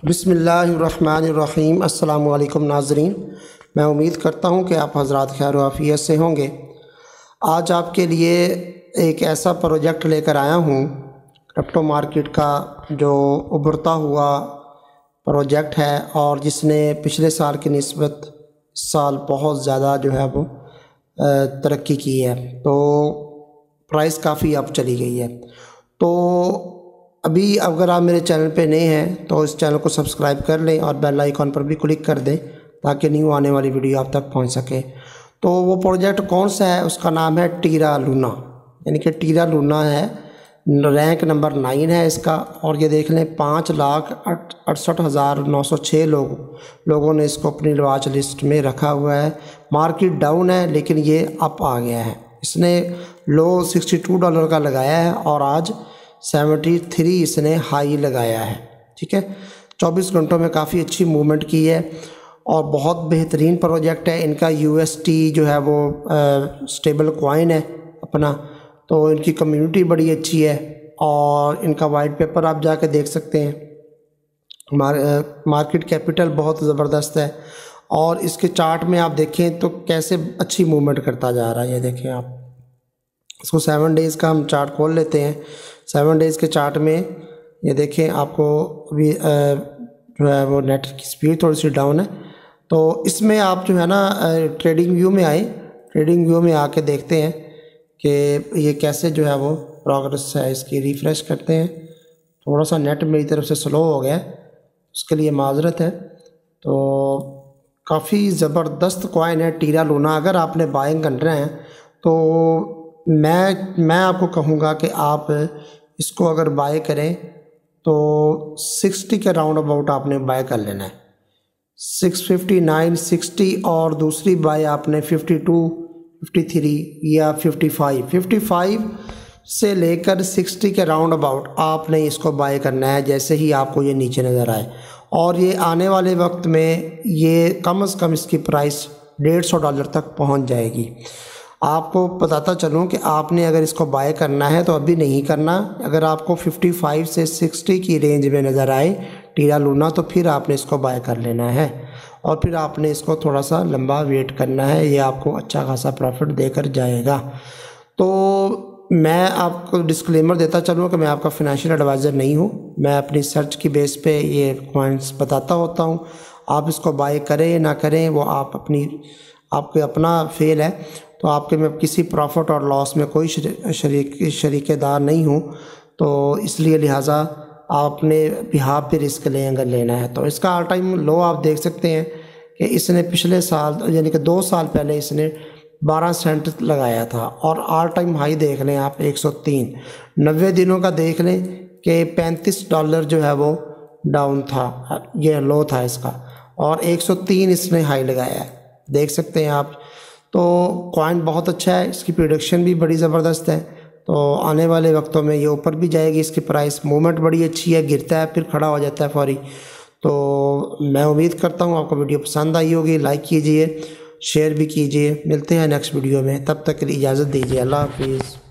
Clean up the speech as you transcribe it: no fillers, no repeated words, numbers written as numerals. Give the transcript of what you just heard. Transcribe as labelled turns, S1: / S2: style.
S1: बिस्मिल्लाहिर्रहमानिर्रहीम। अस्सलामु अलैकुम नाज़रीन, मैं उम्मीद करता हूँ कि आप हज़रात खैर आफ़ियत से होंगे। आज आपके लिए एक ऐसा प्रोजेक्ट लेकर आया हूँ क्रिप्टो मार्केट का जो उभरता हुआ प्रोजेक्ट है और जिसने पिछले साल की निस्बत साल बहुत ज़्यादा जो है वो तरक्की की है। तो प्राइस काफ़ी अप चली गई है। तो अभी अगर आप मेरे चैनल पे नए हैं तो इस चैनल को सब्सक्राइब कर लें और बेल आइकॉन पर भी क्लिक कर दें ताकि न्यू आने वाली वीडियो आप तक पहुंच सके। तो वो प्रोजेक्ट कौन सा है, उसका नाम है टीरा लूना, यानी कि टीरा लूना है। रैंक नंबर 9 है इसका और ये देख लें 5,68,906 लोगों ने इसको अपनी वॉच लिस्ट में रखा हुआ है। मार्केट डाउन है लेकिन ये अप आ गया है। इसने लो $62 का लगाया है और आज 73 इसने हाई लगाया है। ठीक है, 24 घंटों में काफ़ी अच्छी मूवमेंट की है और बहुत बेहतरीन प्रोजेक्ट है। इनका UST जो है वो स्टेबल कॉइन है अपना, तो इनकी कम्युनिटी बड़ी अच्छी है और इनका वाइट पेपर आप जाके देख सकते हैं। मार्केट कैपिटल बहुत ज़बरदस्त है और इसके चार्ट में आप देखें तो कैसे अच्छी मूवमेंट करता जा रहा है। ये देखें आप, इसको 7 डेज़ का हम चार्ट खोल लेते हैं। 7 डेज़ के चार्ट में ये देखें आपको अभी जो है वो नेट की स्पीड थोड़ी सी डाउन है। तो इसमें आप जो है ना ट्रेडिंग व्यू में आए, ट्रेडिंग व्यू में आके देखते हैं कि ये कैसे जो है वो प्रोग्रेस है इसकी। रिफ़्रेश करते हैं, थोड़ा सा नेट मेरी तरफ से स्लो हो गया है, उसके लिए माजरत है। तो काफ़ी ज़बरदस्त कॉइन है टीरा लूना। अगर आपने बाइंग करना है तो मैं आपको कहूँगा कि आप इसको अगर बाय करें तो 60 के राउंड अबाउट आपने बाय कर लेना है। 659, 60 और दूसरी बाय आपने 52, 53 या 55 से लेकर 60 के राउंड अबाउट आपने इसको बाय करना है जैसे ही आपको ये नीचे नज़र आए। और ये आने वाले वक्त में ये कम से कम इसकी प्राइस $150 तक पहुंच जाएगी। आपको बताता चलूं कि आपने अगर इसको बाय करना है तो अभी नहीं करना। अगर आपको 55 से 60 की रेंज में नज़र आए टीरा लूना तो फिर आपने इसको बाय कर लेना है और फिर आपने इसको थोड़ा सा लंबा वेट करना है। ये आपको अच्छा खासा प्रॉफिट देकर जाएगा। तो मैं आपको डिस्क्लेमर देता चलूँ कि मैं आपका फाइनेंशियल एडवाइज़र नहीं हूँ। मैं अपनी सर्च की बेस पे ये पॉइंट्स बताता होता हूँ। आप इसको बाय करें ना करें वो आपके अपना फेल है। तो आपके में किसी प्रॉफिट और लॉस में कोई शरीकेदार नहीं हूँ, तो इसलिए लिहाजा आपने बिहाफ पे रिस्क अगर लेना है। तो इसका ऑल टाइम लो आप देख सकते हैं कि इसने पिछले साल यानी कि 2 साल पहले इसने 12 सेंट लगाया था और ऑल टाइम हाई देख लें आप 103। 90 दिनों का देख लें कि $35 जो है वो डाउन था, ये लो था इसका, और 103 इसने हाई लगाया है, देख सकते हैं आप। तो कॉइन बहुत अच्छा है, इसकी प्रोडक्शन भी बड़ी ज़बरदस्त है। तो आने वाले वक्तों में ये ऊपर भी जाएगी इसकी प्राइस। मूवमेंट बड़ी अच्छी है, गिरता है फिर खड़ा हो जाता है फौरी। तो मैं उम्मीद करता हूँ आपको वीडियो पसंद आई होगी। लाइक कीजिए, शेयर भी कीजिए। मिलते हैं नेक्स्ट वीडियो में, तब तक के लिए इजाज़त दीजिए। अल्लाह हाफिज़।